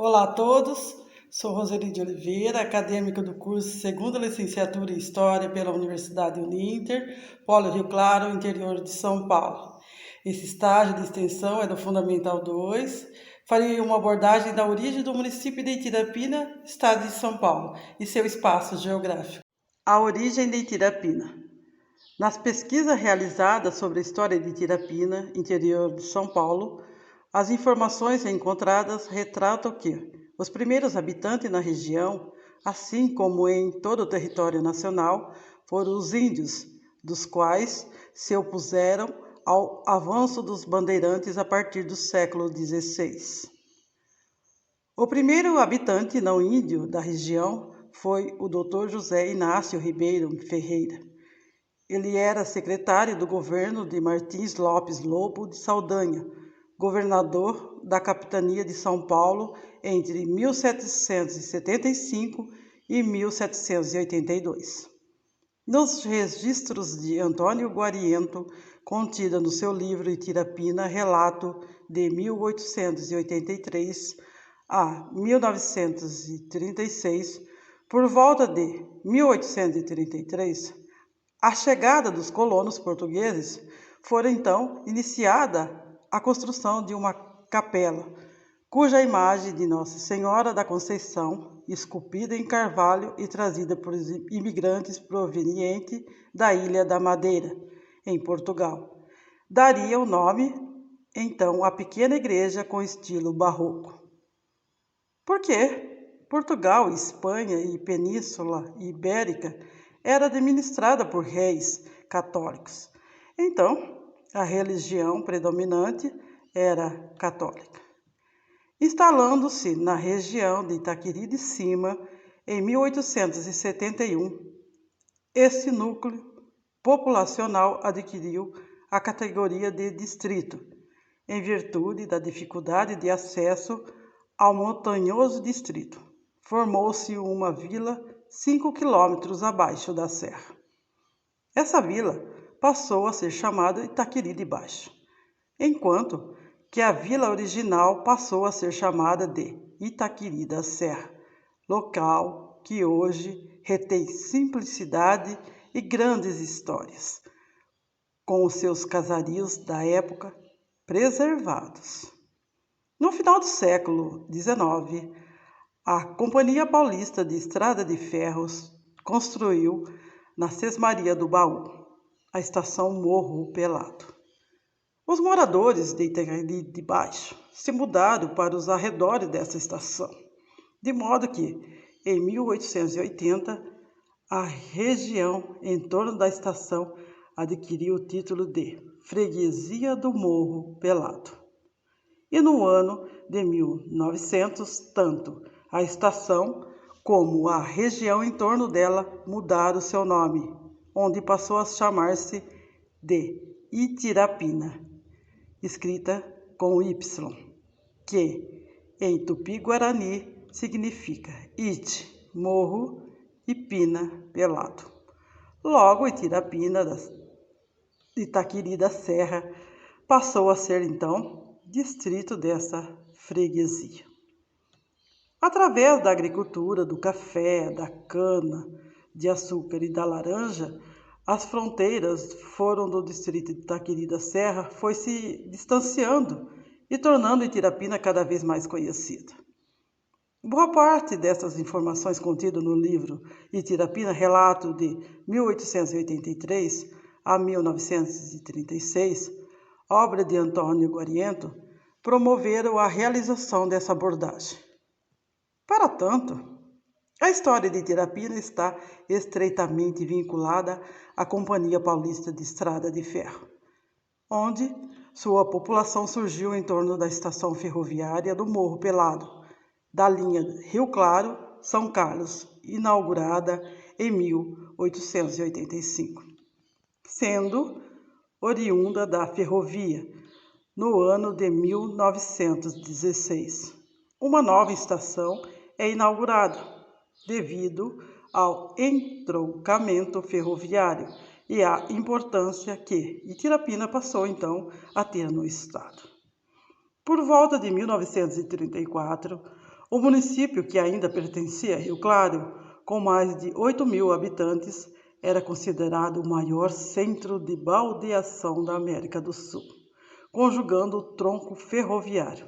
Olá a todos, sou Roseli de Oliveira, acadêmica do curso Segunda Licenciatura em História pela Universidade Uninter, Polo Rio Claro, interior de São Paulo. Esse estágio de extensão é do Fundamental 2. Farei uma abordagem da origem do município de Itirapina, estado de São Paulo, e seu espaço geográfico. A origem de Itirapina. Nas pesquisas realizadas sobre a história de Itirapina, interior de São Paulo, as informações encontradas retratam que os primeiros habitantes na região, assim como em todo o território nacional, foram os índios, dos quais se opuseram ao avanço dos bandeirantes a partir do século XVI. O primeiro habitante não índio da região foi o Dr. José Inácio Ribeiro Ferreira. Ele era secretário do governo de Martins Lopes Lobo de Saldanha, governador da capitania de São Paulo entre 1775 e 1782. Nos registros de Antônio Guariento, contida no seu livro Itirapina, relato de 1883 a 1936, por volta de 1833, a chegada dos colonos portugueses foi então iniciada a construção de uma capela, cuja imagem de Nossa Senhora da Conceição, esculpida em carvalho e trazida por imigrantes provenientes da Ilha da Madeira, em Portugal, daria o nome, então, à pequena igreja com estilo barroco. Por quê? Portugal, Espanha e Península Ibérica era administrada por reis católicos. Então, a religião predominante era católica. Instalando-se na região de Itaquiri de Cima, em 1871, esse núcleo populacional adquiriu a categoria de distrito, em virtude da dificuldade de acesso ao montanhoso distrito. Formou-se uma vila 5 quilômetros abaixo da serra. Essa vila passou a ser chamada Itaquiri de Baixo, enquanto que a vila original passou a ser chamada de Itaquiri da Serra, local que hoje retém simplicidade e grandes histórias, com os seus casarios da época preservados. No final do século XIX, a Companhia Paulista de Estrada de Ferros construiu na Sesmaria do Baú a estação Morro Pelado. Os moradores de Itaquiri de Baixo se mudaram para os arredores dessa estação, de modo que, em 1880, a região em torno da estação adquiriu o título de Freguesia do Morro Pelado. E no ano de 1900, tanto a estação como a região em torno dela mudaram seu nome, onde passou a chamar-se de Itirapina, escrita com Y, que em tupi-guarani significa It, morro, e Pina, pelado. Logo, Itirapina, de Itaquiri da Serra, passou a ser então distrito dessa freguesia. Através da agricultura, do café, da cana, de açúcar e da laranja, as fronteiras do distrito de Itaquiri da Serra foi se distanciando e tornando Itirapina cada vez mais conhecida. Boa parte dessas informações contidas no livro Itirapina, relato de 1883 a 1936, obra de Antônio Guariento, promoveram a realização dessa abordagem. Para tanto, a história de Itirapina está estreitamente vinculada à Companhia Paulista de Estrada de Ferro, onde sua população surgiu em torno da estação ferroviária do Morro Pelado, da linha Rio Claro-São Carlos, inaugurada em 1885, sendo oriunda da ferrovia no ano de 1916. Uma nova estação é inaugurada devido ao entroncamento ferroviário e à importância que Itirapina passou então a ter no estado. Por volta de 1934, O município, que ainda pertencia a Rio Claro, com mais de 8.000 habitantes, era considerado o maior centro de baldeação da América do Sul, conjugando o tronco ferroviário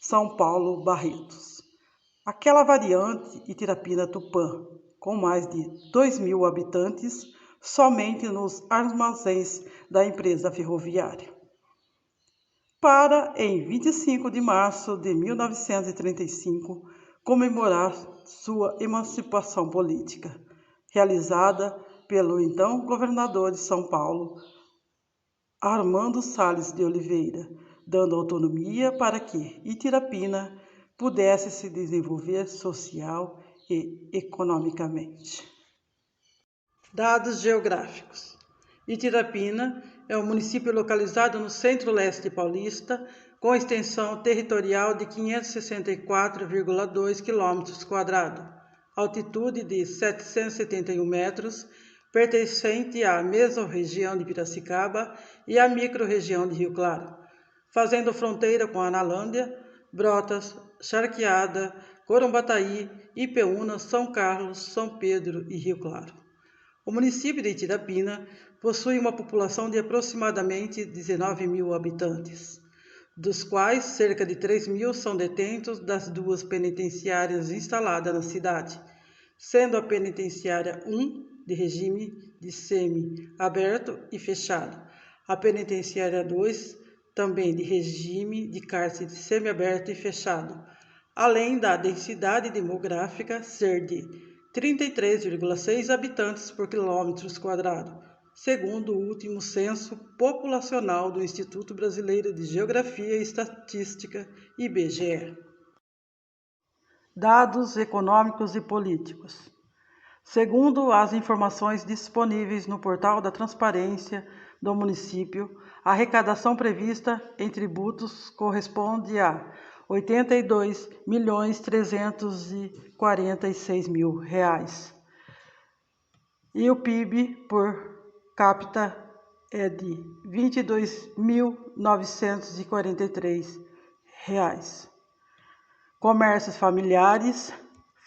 São Paulo-Barretos. Aquela variante Itirapina-Tupã, com mais de 2.000 habitantes, somente nos armazéns da empresa ferroviária. Para, em 25 de março de 1935, comemorar sua emancipação política, realizada pelo então governador de São Paulo, Armando Salles de Oliveira, dando autonomia para que Itirapina pudesse se desenvolver social e economicamente. Dados geográficos. Itirapina é um município localizado no centro-leste paulista, com extensão territorial de 564,2 km², altitude de 771 metros, pertencente à mesorregião de Piracicaba e à microrregião de Rio Claro, fazendo fronteira com Analândia, Brotas, Charqueada, Corumbataí, Ipeúna, São Carlos, São Pedro e Rio Claro. O município de Itirapina possui uma população de aproximadamente 19.000 habitantes, dos quais cerca de 3.000 são detentos das duas penitenciárias instaladas na cidade, sendo a penitenciária 1 de regime de semi-aberto e fechado, a penitenciária 2 também de regime de cárcere semi-aberto e fechado, além da densidade demográfica ser de 33,6 habitantes por km², segundo o último censo populacional do Instituto Brasileiro de Geografia e Estatística, IBGE. Dados econômicos e políticos. Segundo as informações disponíveis no portal da Transparência do município, a arrecadação prevista em tributos corresponde a R$ 82.346.000 e o PIB por capita é de R$ 22.943. Comércios familiares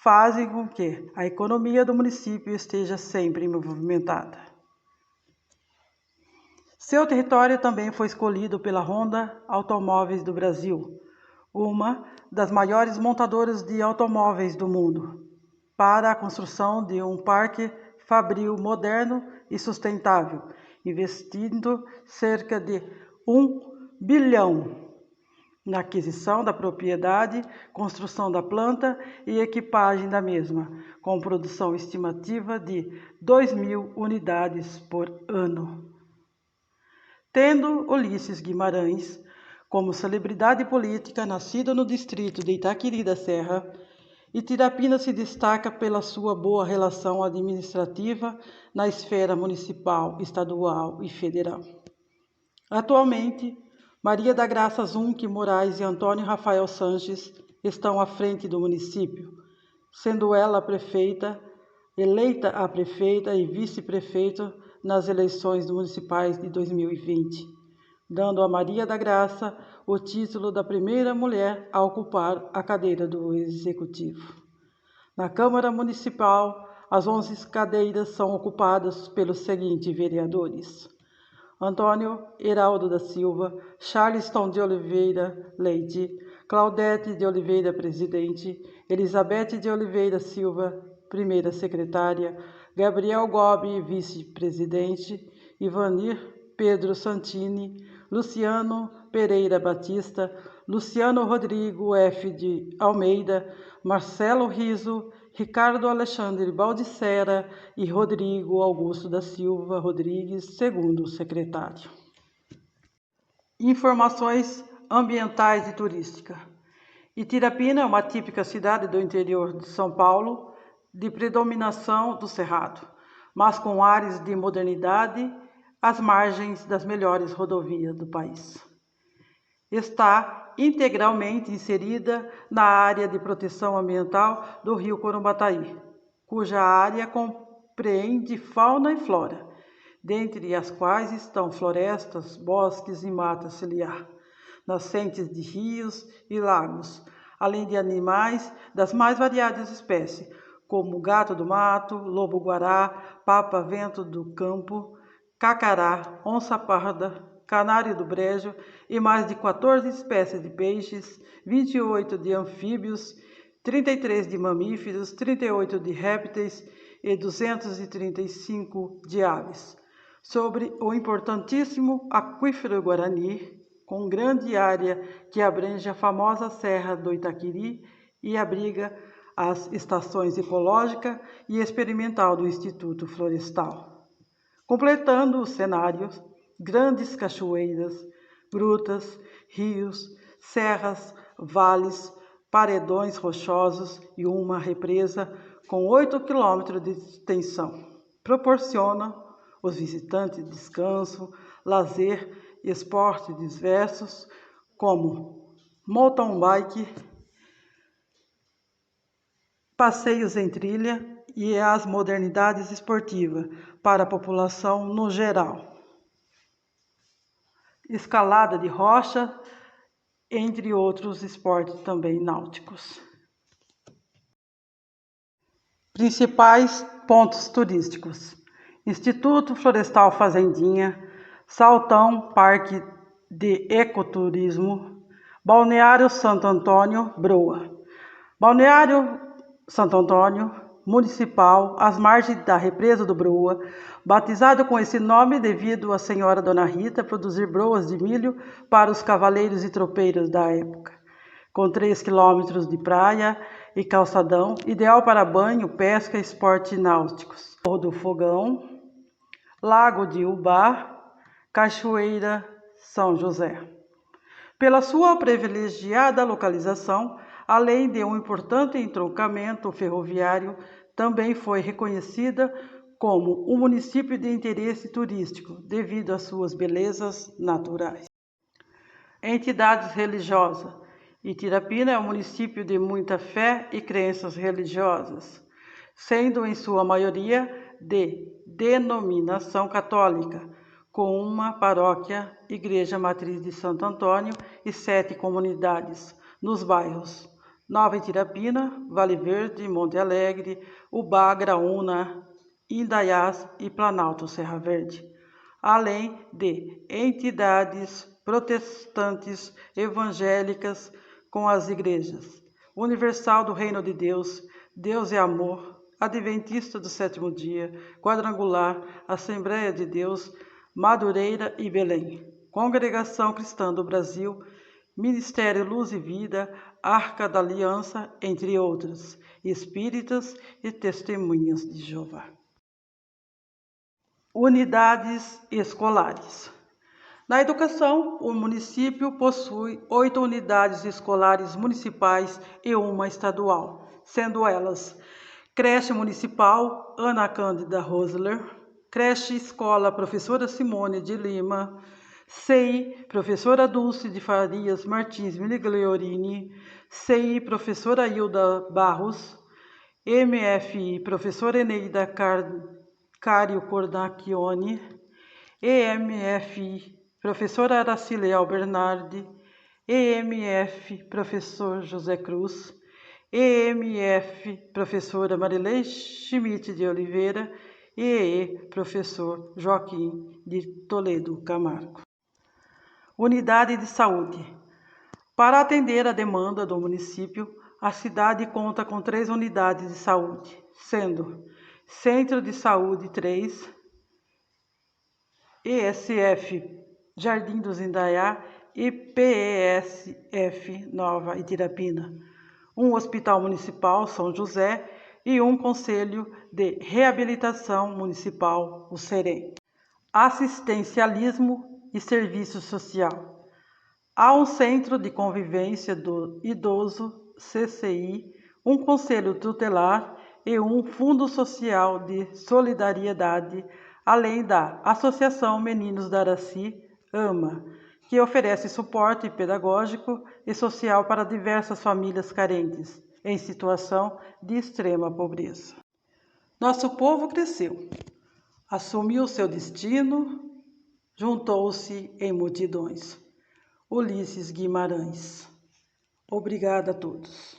fazem com que a economia do município esteja sempre movimentada. Seu território também foi escolhido pela Honda Automóveis do Brasil, uma das maiores montadoras de automóveis do mundo, para a construção de um parque fabril moderno e sustentável, investindo cerca de 1 bilhão na aquisição da propriedade, construção da planta e equipagem da mesma, com produção estimativa de 2.000 unidades por ano. Tendo Ulisses Guimarães como celebridade política nascido no distrito de Itaquiri da Serra, Itirapina se destaca pela sua boa relação administrativa na esfera municipal, estadual e federal. Atualmente, Maria da Graça Zunque Moraes e Antônio Rafael Sanches estão à frente do município, sendo ela eleita a prefeita e vice-prefeito nas eleições municipais de 2020, dando a Maria da Graça o título da primeira mulher a ocupar a cadeira do Executivo. Na Câmara Municipal, as 11 cadeiras são ocupadas pelos seguintes vereadores: Antônio Heraldo da Silva, Charleston de Oliveira Leite, Claudete de Oliveira Presidente, Elizabeth de Oliveira Silva, primeira secretária, Gabriel Gobi, vice-presidente, Ivanir Pedro Santini, Luciano Pereira Batista, Luciano Rodrigo F. de Almeida, Marcelo Riso, Ricardo Alexandre Baldissera e Rodrigo Augusto da Silva Rodrigues, segundo secretário. Informações ambientais e turísticas. Itirapina é uma típica cidade do interior de São Paulo, de predominação do cerrado, mas com ares de modernidade às margens das melhores rodovias do país. Está integralmente inserida na área de proteção ambiental do Rio Corumbataí, cuja área compreende fauna e flora, dentre as quais estão florestas, bosques e mata ciliar, nascentes de rios e lagos, além de animais das mais variadas espécies, como gato do mato, lobo-guará, papa-vento do campo, cacará, onça-parda, canário do brejo e mais de 14 espécies de peixes, 28 de anfíbios, 33 de mamíferos, 38 de répteis e 235 de aves. Sobre o importantíssimo aquífero Guarani, com grande área que abrange a famosa Serra do Itaquiri e abriga as estações ecológica e experimental do Instituto Florestal. Completando os cenários, grandes cachoeiras, grutas, rios, serras, vales, paredões rochosos e uma represa com 8 quilômetros de extensão. Proporciona aos visitantes descanso, lazer e esportes diversos como mountain bike, passeios em trilha e as modernidades esportivas para a população no geral. Escalada de rocha, entre outros esportes também náuticos. Principais pontos turísticos: Instituto Florestal Fazendinha, Saltão Parque de Ecoturismo, Balneário Santo Antônio, Broa. Balneário Santo Antônio Municipal, às margens da represa do Broa, batizado com esse nome devido à senhora Dona Rita produzir broas de milho para os cavaleiros e tropeiros da época. Com 3 quilômetros de praia e calçadão, ideal para banho, pesca e esportes náuticos. Morro do Fogão, Lago de Ubá, Cachoeira São José. Pela sua privilegiada localização, além de um importante entroncamento ferroviário, também foi reconhecida como um município de interesse turístico, devido às suas belezas naturais. Entidades religiosas. Itirapina é um município de muita fé e crenças religiosas, sendo em sua maioria de denominação católica, com uma paróquia, Igreja Matriz de Santo Antônio e 7 comunidades, nos bairros Nova Itirapina, Vale Verde, Monte Alegre, Ubá, Graúna, Indaiás e Planalto Serra Verde, além de entidades protestantes evangélicas com as igrejas Universal do Reino de Deus, Deus é Amor, Adventista do Sétimo Dia, Quadrangular, Assembleia de Deus, Madureira e Belém, Congregação Cristã do Brasil, Ministério Luz e Vida, Arca da Aliança, entre outros, espíritas e testemunhas de Jeová. Unidades escolares. Na educação, o município possui 8 unidades escolares municipais e uma estadual, sendo elas Creche Municipal Ana Cândida Rosler, Creche Escola Professora Simone de Lima, CI Professora Dulce de Farias Martins Migliorini, CI Professora Hilda Barros, MFI Professora Eneida Cário Cornacchione, EMFI Professora Araciliel Bernardi, EMF Professor José Cruz, EMF Professora Marilei Schmidt de Oliveira, EE Professor Joaquim de Toledo Camargo. Unidade de Saúde. Para atender a demanda do município, a cidade conta com 3 unidades de saúde, sendo Centro de Saúde 3, ESF Jardim dos Indaiá e PESF Nova Itirapina, um Hospital Municipal São José e um Conselho de Reabilitação Municipal, o SEREM. Assistencialismo e Serviço Social. Há um Centro de Convivência do Idoso, CCI, um Conselho Tutelar e um Fundo Social de Solidariedade, além da Associação Meninos da Araci, AMA, que oferece suporte pedagógico e social para diversas famílias carentes, em situação de extrema pobreza. Nosso povo cresceu, assumiu seu destino, juntou-se em multidões. Ulisses Guimarães. Obrigada a todos.